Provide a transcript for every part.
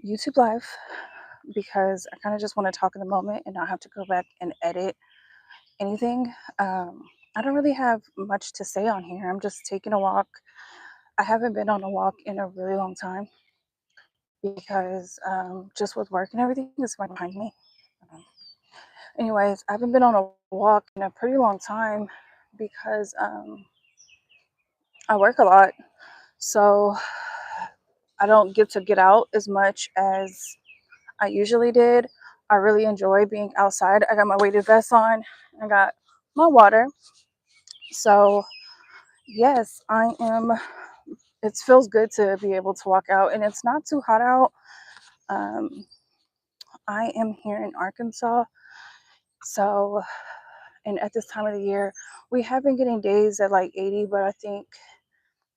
YouTube Live because I kind of just want to talk in the moment and not have to go back and edit anything. I don't really have much to say on here. I'm just taking a walk. I haven't been on a walk in a really long time because just with work and everything is right behind me. Um, Anyways, I haven't been on a walk in a pretty long time because I work a lot. So I don't get to get out as much as I usually did. I really enjoy being outside. I got my weighted vest on. I got my water. So, yes, I am. It feels good to be able to walk out, and it's not too hot out. Um, I am here in Arkansas. So, and at this time of the year, we have been getting days at like 80, but I think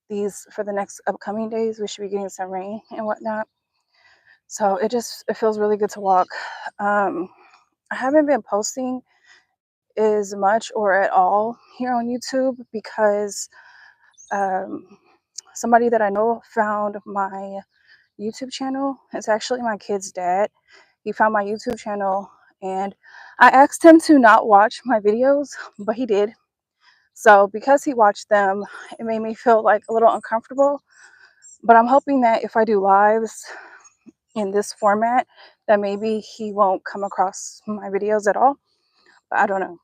these for the next upcoming days, we should be getting some rain and whatnot. So it feels really good to walk. I haven't been posting as much or at all here on YouTube because um, somebody that I know found my YouTube channel. It's actually my kid's dad. He found my YouTube channel and I asked him to not watch my videos, but he did. So because he watched them, it made me feel like a little uncomfortable. But I'm hoping that if I do lives in this format, that maybe he won't come across my videos at all. But I don't know.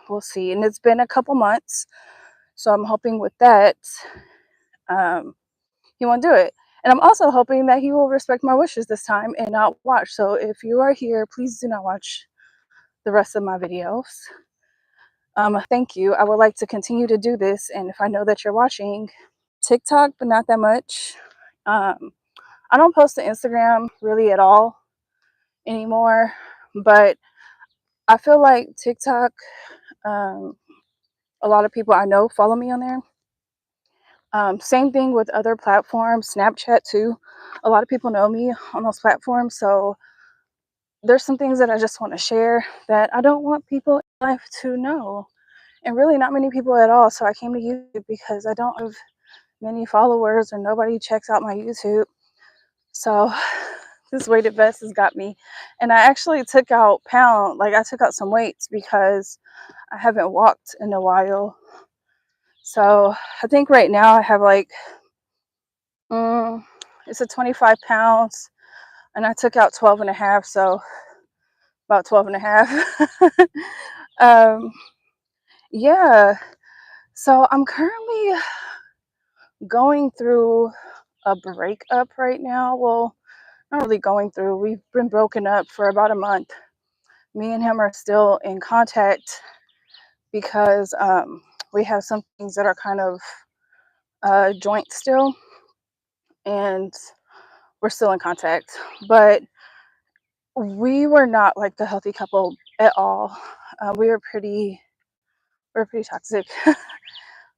We'll see. And it's been a couple months. So I'm hoping with that, he won't do it. And I'm also hoping that he will respect my wishes this time and not watch. So if you are here, please do not watch the rest of my videos. Thank you. I would like to continue to do this. And if I know that you're watching, TikTok, but not that much. I don't post to Instagram really at all anymore. But I feel like TikTok, a lot of people I know follow me on there. Same thing with other platforms, Snapchat too. A lot of people know me on those platforms, so there's some things that I just want to share that I don't want people in life to know, and really not many people at all. So I came to YouTube because I don't have many followers or nobody checks out my YouTube. So this weighted vest has got me, and I actually took out I took out some weights because I haven't walked in a while. So I think right now I have like it's a 25 pounds, and I took out 12 and a half, so about 12 and a half. um, yeah, so I'm currently going through a breakup right now. Well, not really going through, we've been broken up for about a month. Me and him are still in contact because we have some things that are kind of joint still, and we're still in contact. But we were not like the healthy couple at all. We were pretty toxic.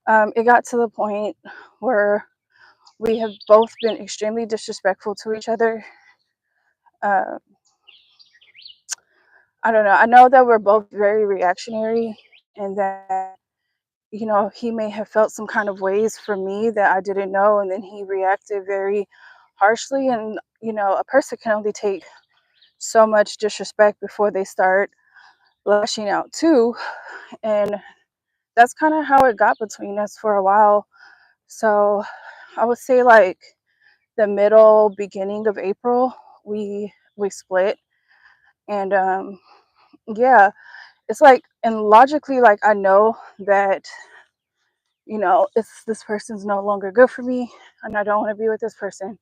It got to the point where we have both been extremely disrespectful to each other. Uh, I don't know. I know that we're both very reactionary, and that he may have felt some kind of ways for me that I didn't know, and then he reacted very harshly. And a person can only take so much disrespect before they start lashing out too, and that's kind of how it got between us for a while. So I would say like the middle beginning of April we split. And yeah, it's like, and logically, like, I know that it's this person's no longer good for me and I don't want to be with this person.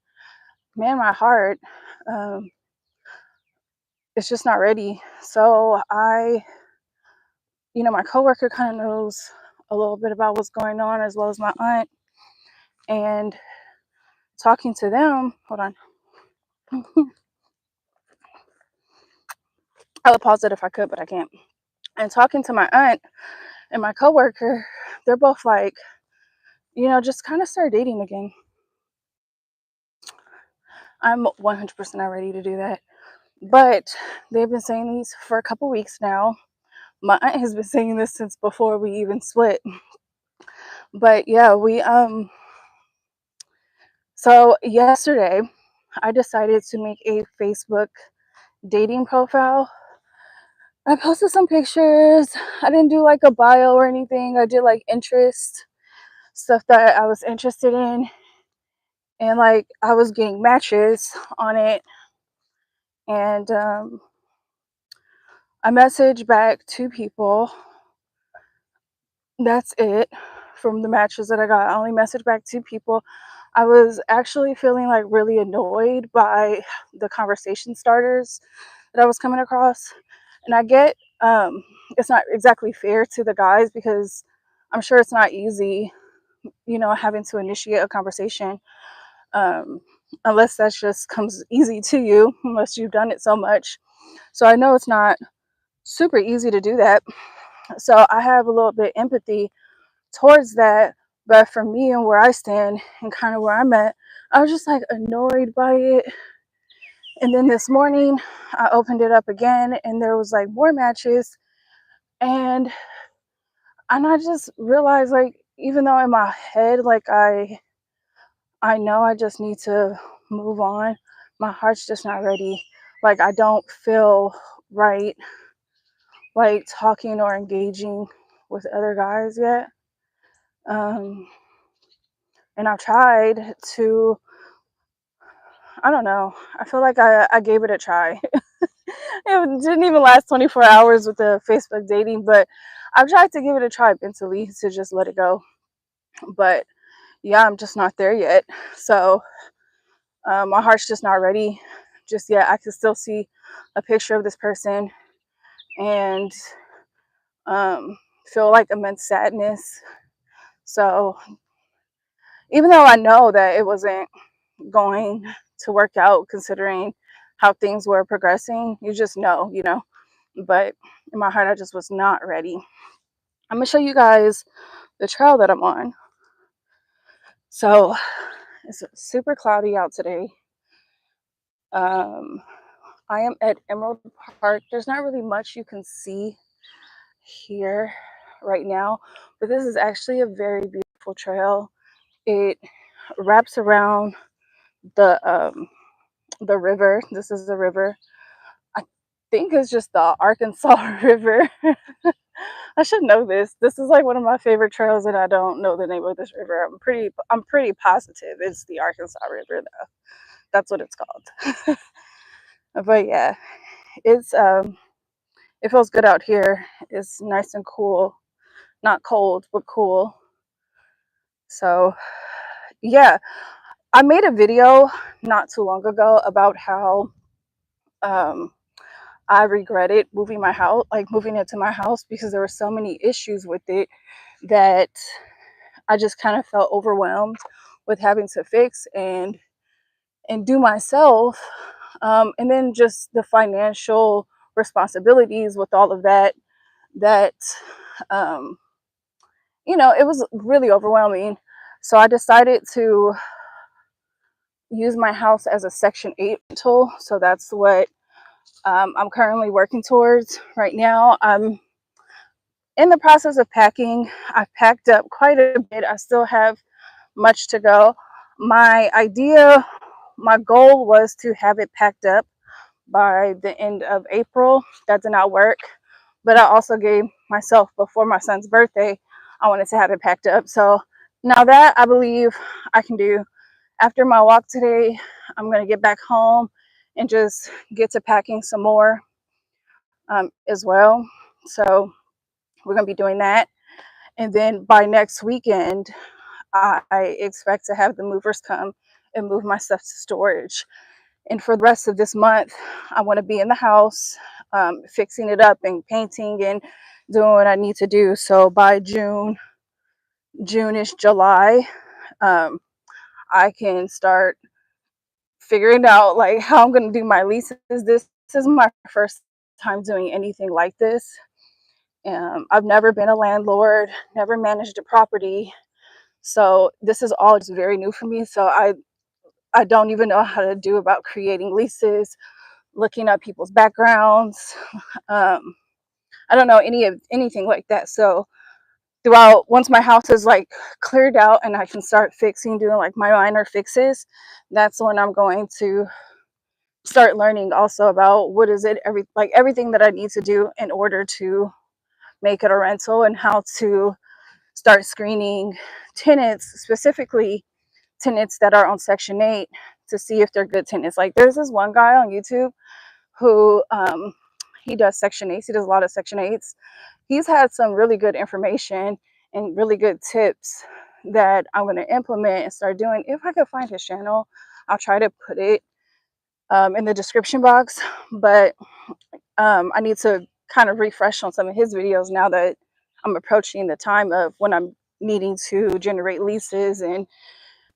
Man, my heart, um it's just not ready. So my coworker kind of knows a little bit about what's going on, as well as my aunt. And talking to them, hold on. I would pause it if I could, but I can't. And talking to my aunt and my coworker, they're both like, just kind of start dating again. I'm 100% not ready to do that. But they've been saying these for a couple weeks now. My aunt has been saying this since before we even split. But yeah, so yesterday I decided to make a Facebook dating profile. I posted some pictures. I didn't do like a bio or anything. I did like interest stuff that I was interested in, and like I was getting matches on it. And I messaged back 2 people. That's it from the matches that I got. I only messaged back 2 people. I was actually feeling like really annoyed by the conversation starters that I was coming across. And I get it's not exactly fair to the guys because I'm sure it's not easy, having to initiate a conversation, um, unless that just comes easy to you, unless you've done it so much. So I know it's not super easy to do that. So I have a little bit empathy towards that. But for me and where I stand and kind of where I'm at, I was just like annoyed by it. And then this morning I opened it up again and there was like more matches. And I just realized, like, even though in my head, like I know I just need to move on, my heart's just not ready. Like I don't feel right like talking or engaging with other guys yet. Um and I've tried to, I don't know. I feel like I gave it a try. It didn't even last 24 hours with the Facebook dating, but I've tried to give it a try mentally to just let it go. But yeah, I'm just not there yet. So my heart's just not ready just yet. I can still see a picture of this person and feel like immense sadness. So even though I know that it wasn't going to work out considering how things were progressing, you just know. But in my heart, I just was not ready. I'm gonna show you guys the trail that I'm on. So it's super cloudy out today. Um, I am at Emerald Park. There's not really much you can see here right now, but this is actually a very beautiful trail. It wraps around the river. This is the river. I think it's just the Arkansas River. I should know this. This is like one of my favorite trails, and I don't know the name of this river. I'm pretty positive it's the Arkansas River though. That's what it's called. But yeah, it's it feels good out here. It's nice and cool. Not cold, but cool. So yeah, I made a video not too long ago about how um I regretted moving into my house because there were so many issues with it that I just kind of felt overwhelmed with having to fix and do myself. And then just the financial responsibilities with all of that um, it was really overwhelming. So I decided to use my house as a Section 8 rental. So that's what I'm currently working towards right now. I'm in the process of packing. I've packed up quite a bit. I still have much to go. My goal was to have it packed up by the end of April. That did not work. But I also gave myself before my son's birthday, I wanted to have it packed up. So now that I believe I can do. After my walk today, I'm going to get back home and just get to packing some more as well. So we're going to be doing that. And then by next weekend, I expect to have the movers come and move my stuff to storage. And for the rest of this month, I want to be in the house, fixing it up and painting and doing what I need to do. So by June-ish, July, I can start figuring out like how I'm going to do my leases. This is my first time doing anything like this. I've never been a landlord, never managed a property. So this is all just very new for me. So I don't even know how to do about creating leases, looking up people's backgrounds. I don't know anything like that. So throughout, once my house is like cleared out and I can start fixing, doing like my minor fixes, that's when I'm going to start learning also about what is it, everything that I need to do in order to make it a rental, and how to start screening tenants, specifically tenants that are on Section 8, to see if they're good tenants. Like there's this one guy on YouTube who he does Section 8s. He does a lot of Section 8s. He's had some really good information and really good tips that I'm going to implement and start doing. If I could find his channel, I'll try to put it in the description box. But I need to kind of refresh on some of his videos now that I'm approaching the time of when I'm needing to generate leases and,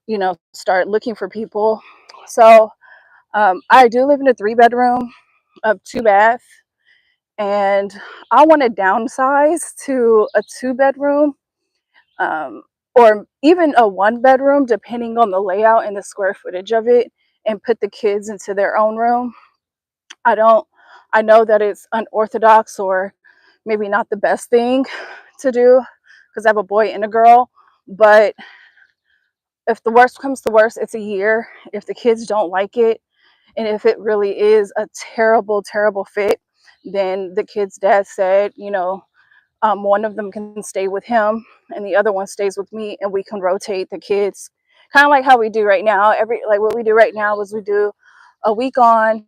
you know, start looking for people. So I do live in a 3-bedroom of 2 bath, and I want to downsize to a 2-bedroom, or even a 1-bedroom, depending on the layout and the square footage of it, and put the kids into their own room. I know that it's unorthodox, or maybe not the best thing to do, because I have a boy and a girl, but if the worst comes to worst, it's a year. If the kids don't like it, and if it really is a terrible, terrible fit, then the kid's dad said, you know, one of them can stay with him and the other one stays with me, and we can rotate the kids, kind of like how we do right now. What we do right now is we do a week on,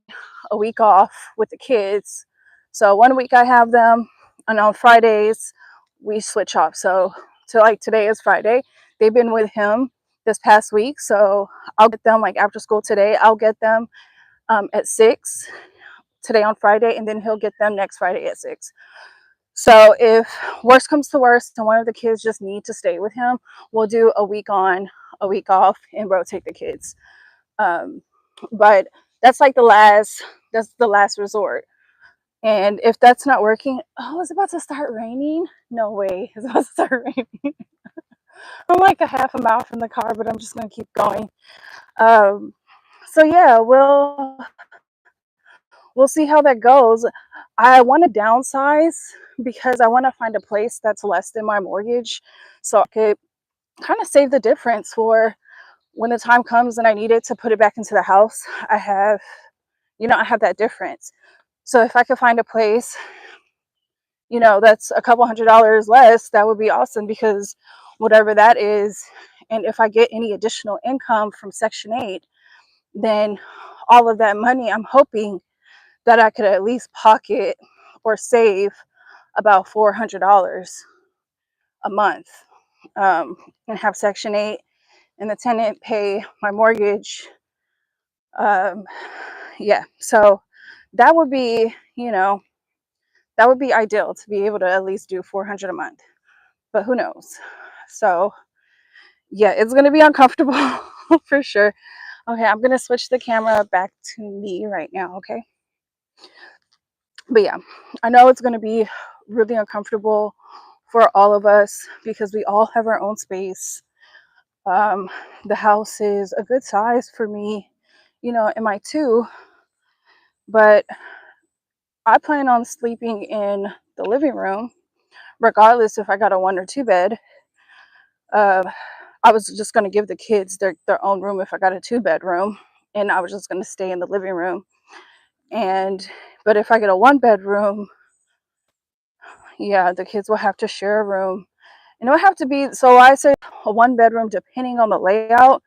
a week off with the kids. So one week I have them, and on Fridays we switch off. So like today is Friday. They've been with him this past week, so I'll get them like after school today. I'll get them at 6 today on Friday, and then he'll get them next Friday at 6. So if worst comes to worst and one of the kids just need to stay with him, we'll do a week on, a week off, and rotate the kids. But that's like that's the last resort. And if that's not working, oh, it's about to start raining. No way, it's about to start raining. I'm like a half a mile from the car, but I'm just gonna keep going. So yeah, we'll see how that goes. I want to downsize because I want to find a place that's less than my mortgage, so I could kind of save the difference for when the time comes and I need it to put it back into the house. I have, I have that difference. So if I could find a place, that's a couple $100s less, that would be awesome, because whatever that is, and if I get any additional income from Section 8, then all of that money, I'm hoping that I could at least pocket or save about $400 a month, and have Section 8 and the tenant pay my mortgage. Yeah, so that would be, that would be ideal, to be able to at least do 400 a month, but who knows? So yeah, it's going to be uncomfortable for sure. Okay, I'm going to switch the camera back to me right now, okay? But yeah, I know it's going to be really uncomfortable for all of us because we all have our own space. The house is a good size for me, in my 2, but I plan on sleeping in the living room, regardless if I got a 1 or 2 bed. I was just going to give the kids their own room if I got a 2-bedroom, and I was just going to stay in the living room. But if I get a 1-bedroom, yeah, the kids will have to share a room. And it'll have to be, so I say a 1-bedroom, depending on the layout,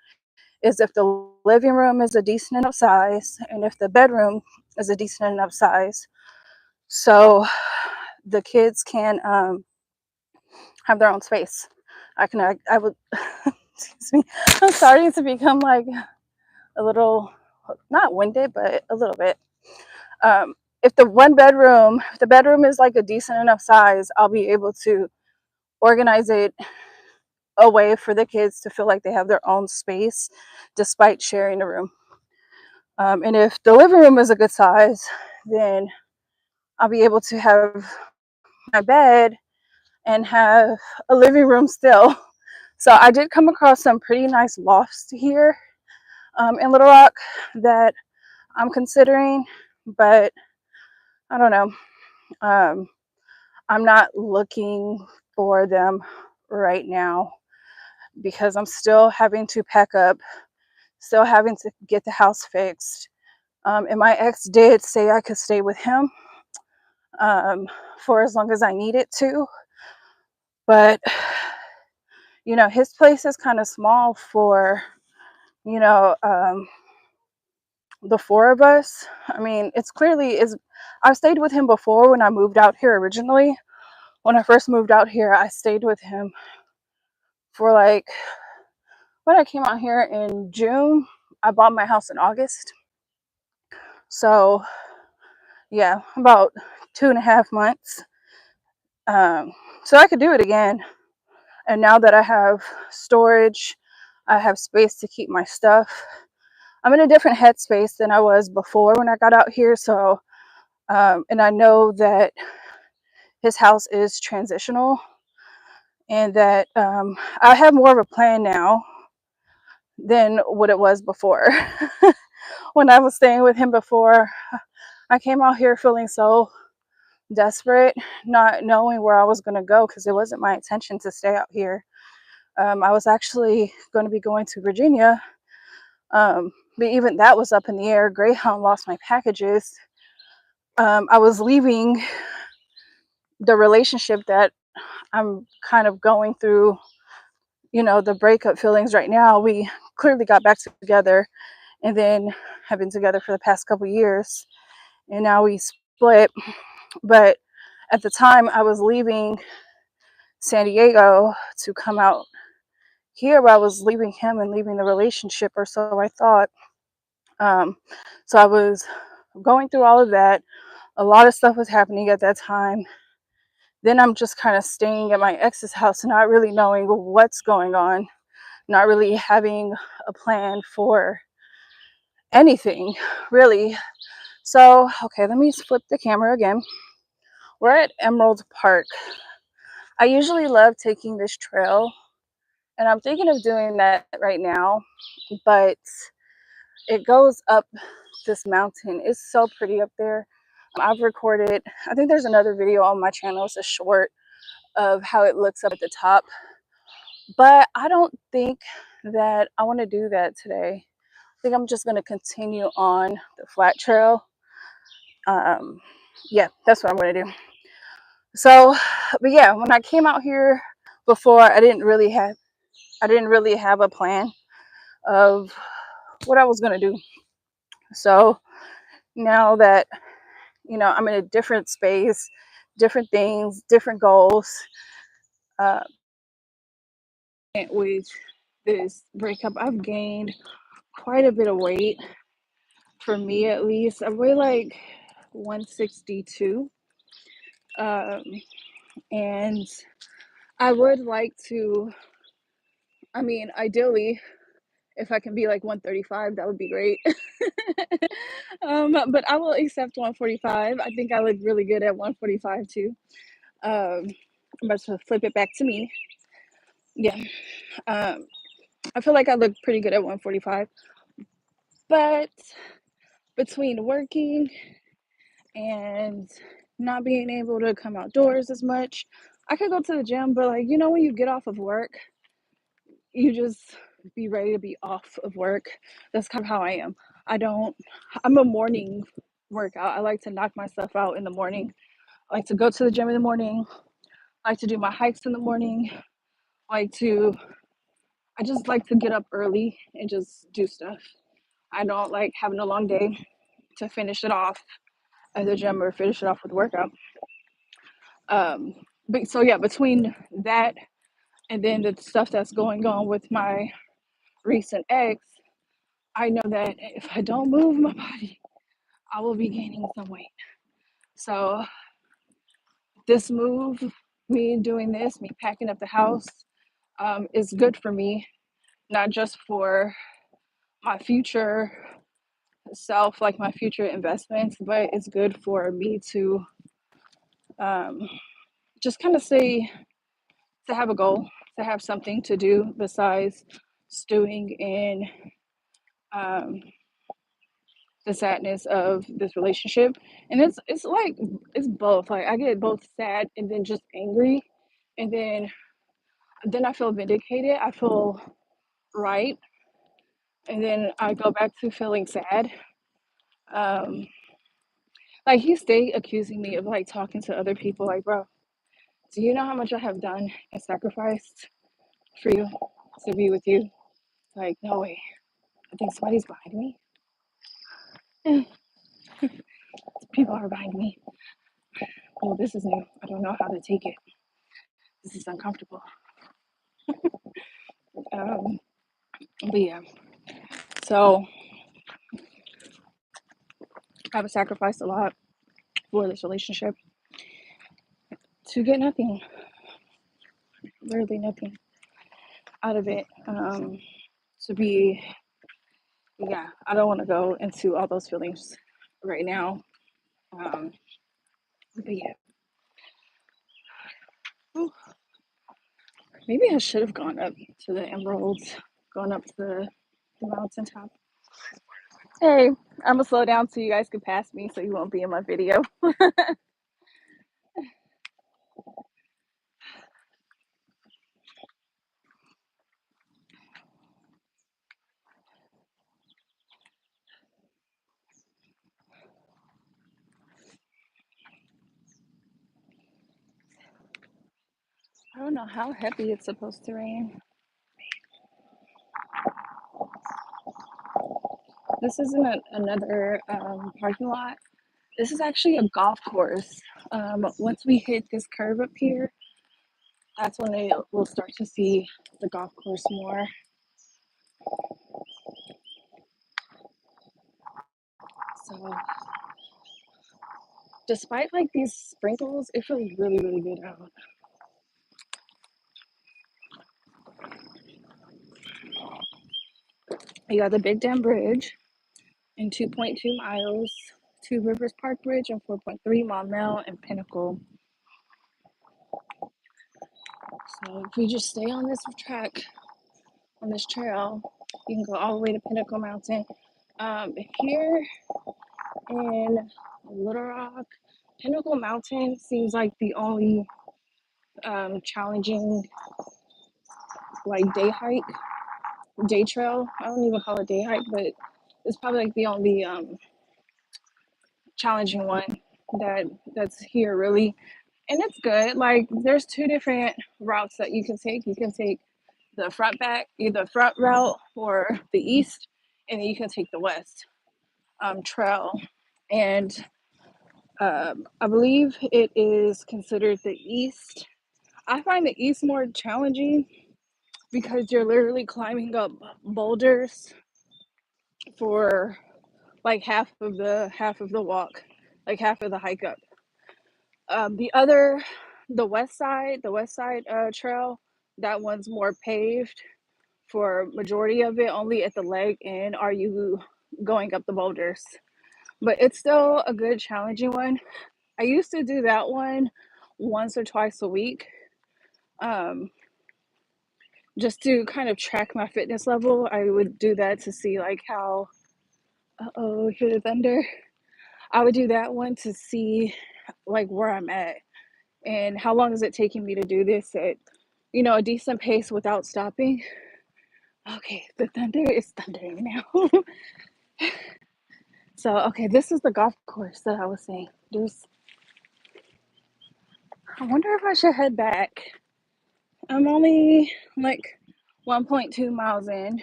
is if the living room is a decent enough size and if the bedroom is a decent enough size, so the kids can have their own space. I would, excuse me, I'm starting to become like a little, not winded, but a little bit. If the bedroom is like a decent enough size, I'll be able to organize it a way for the kids to feel like they have their own space despite sharing a room. And if the living room is a good size, then I'll be able to have my bed and have a living room still. So I did come across some pretty nice lofts here in Little Rock that I'm considering, but I don't know. I'm not looking for them right now because I'm still having to pack up, still having to get the house fixed. And my ex did say I could stay with him um, for as long as I needed to. But, his place is kind of small for, you know, the four of us. I mean, it's clearly is. I've stayed with him before when I moved out here originally. When I first moved out here, I stayed with him for like when I came out here in June. I bought my house in August. So yeah, about 2.5 months. Um, so I could do it again. And now that I have storage, I have space to keep my stuff. I'm in a different headspace than I was before when I got out here. So, and I know that his house is transitional and that I have more of a plan now than what it was before. When I was staying with him before, I came out here feeling so desperate, not knowing where I was going to go because it wasn't my intention to stay out here. I was actually going to be going to Virginia, but even that was up in the air. Greyhound lost my packages. I was leaving the relationship that I'm kind of going through, the breakup feelings right now. We clearly got back together and then have been together for the past couple years. And now we split. But at the time, I was leaving San Diego to come out here, where I was leaving him and leaving the relationship, or so I thought. Um, so I was going through all of that. A lot of stuff was happening at that time. Then I'm just kind of staying at my ex's house, not really knowing what's going on, not really having a plan for anything, really. So, okay, let me flip the camera again. We're at Emerald Park. I usually love taking this trail, and I'm thinking of doing that right now, but it goes up this mountain. It's so pretty up there. I've recorded, I think there's another video on my channel, it's a short of how it looks up at the top. But I don't think that I want to do that today. I think I'm just going to continue on the flat trail. Yeah, that's what I'm going to do. So, but yeah, when I came out here before, I didn't really have a plan of what I was going to do. So now that, I'm in a different space, different things, different goals, uh, with this breakup, I've gained quite a bit of weight. For me, at least, I weigh like 162, um, and I would like to. I mean, ideally, if I can be like 135, that would be great. But I will accept 145. I think I look really good at 145 too. Um, I'm about to flip it back to me. Yeah. Um, I feel like I look pretty good at 145. But between working and not being able to come outdoors as much, I could go to the gym, but like, when you get off of work, you just be ready to be off of work. That's kind of how I am. I'm a morning workout. I like to knock myself out in the morning. I like to go to the gym in the morning. I like to do my hikes in the morning. I just like to get up early and just do stuff. I don't like having a long day to finish it off at the gym or finish it off with a workout. But so yeah, between that and then the stuff that's going on with my recent ex, I know that if I don't move my body, I will be gaining some weight. So this move, me doing this, me packing up the house, is good for me, not just for my future self, like my future investments, but it's good for me to um, just kind of say to have a goal, to have something to do besides stewing in um, the sadness of this relationship. And it's like it's both. Like I get both sad and then just angry, and then then I feel vindicated. I feel right. And then I go back to feeling sad. Um, like he stayed accusing me of like talking to other people. Like, bro, do you know how much I have done and sacrificed for you to be with you? Like, no way. I think somebody's behind me. People are behind me. Oh, this is new. I don't know how to take it. This is uncomfortable. Um, but yeah, so I've sacrificed a lot for this relationship to get nothing, literally nothing out of it. To be, yeah, I don't want to go into all those feelings right now. Um, but yeah, Ooh, maybe I should have gone up to the Emeralds, gone up to the mountaintop. Hey, I'm gonna slow down so you guys can pass me so you won't be in my video. I don't know how heavy it's supposed to rain. This isn't another parking lot. This is actually a golf course. Once we hit this curve up here, that's when we'll start to see the golf course more. So, despite like these sprinkles, it feels really, really good out. You got the Big Dam Bridge in 2.2 miles, Two Rivers Park Bridge in 4.3, Maumelle and Pinnacle. So if we just stay on this track, on this trail, you can go all the way to Pinnacle Mountain. Here in Little Rock, Pinnacle Mountain seems like the only challenging like day trail. I don't even call it day hike, but it's probably like the only challenging one that's here really. And it's good. Like there's two different routes that you can take. You can take the either front route or the east, and then you can take the west trail. And I believe it is considered the east. I find the east more challenging because you're literally climbing up boulders for like half of the walk, like half of the hike up. The other, the west side trail, that one's more paved for majority of it. Only at the leg end are you going up the boulders, but it's still a good challenging one. I used to do that one once or twice a week, um, just to kind of track my fitness level. I would do that to see like how. Oh, hear the thunder. I would do that one to see like where I'm at and how long is it taking me to do this at a decent pace without stopping. Okay, the thunder is thundering now. So okay, this is the golf course that I was saying. I wonder if I should head back. I'm only like 1.2 miles in.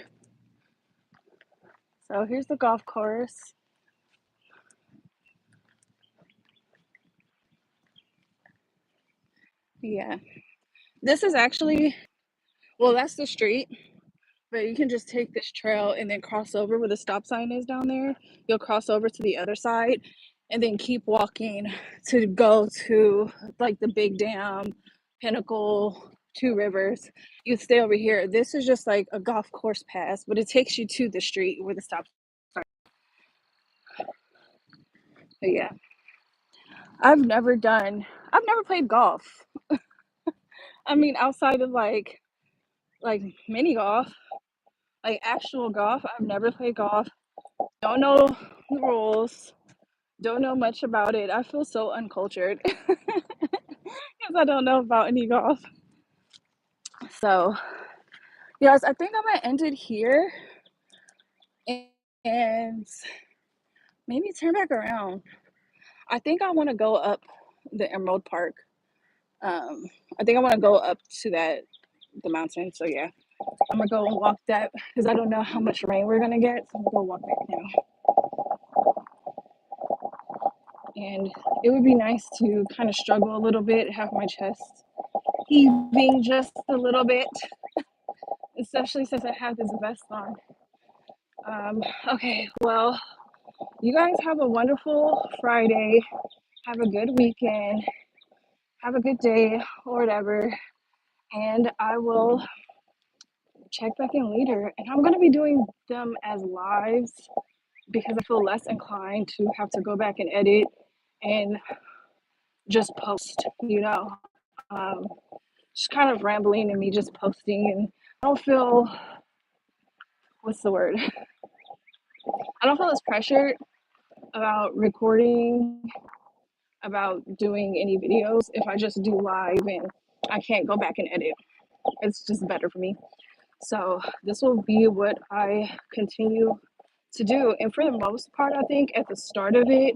So here's the golf course. Yeah. This is actually, well, that's the street, but you can just take this trail and then cross over where the stop sign is down there. You'll cross over to the other side and then keep walking to go to like the Big Dam, Pinnacle, Two Rivers. You stay over here. This is just like a golf course pass, but it takes you to the street where the stop sign. But yeah, I've never played golf. I mean, outside of like mini golf, like actual golf, I've never played golf. Don't know the rules. Don't know much about it. I feel so uncultured because I don't know about any golf. So yes, I think I'm gonna end it here and maybe turn back around. I think I want to go up the Emerald Park. I think I want to go up to the mountain. So yeah, I'm gonna go and walk that because I don't know how much rain we're gonna get. So I'm gonna go walk that now. And it would be nice to kind of struggle a little bit, have my chest heaving just a little bit, especially since I have this vest on. Okay, well, you guys have a wonderful Friday. Have a good weekend. Have a good day or whatever. And I will check back in later. And I'm going to be doing them as lives because I feel less inclined to have to go back and edit and just post, you know. Um, just kind of rambling and me just posting. And I don't feel, what's the word? I don't feel as pressured about recording, about doing any videos if I just do live and I can't go back and edit. It's just better for me. So this will be what I continue to do. And for the most part, I think at the start of it,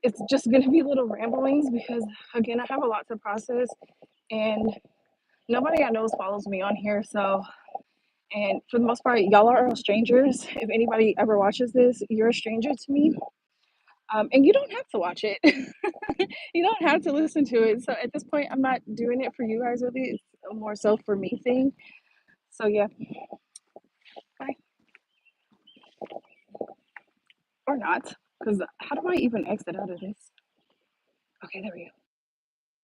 it's just going to be little ramblings because, again, I have a lot to process and nobody I know follows me on here. So, and for the most part, y'all are all strangers. If anybody ever watches this, you're a stranger to me. And you don't have to watch it. You don't have to listen to it. So at this point, I'm not doing it for you guys really. It's more so for me thing. So yeah, bye. Or not. Because how do I even exit out of this? Okay, there we go.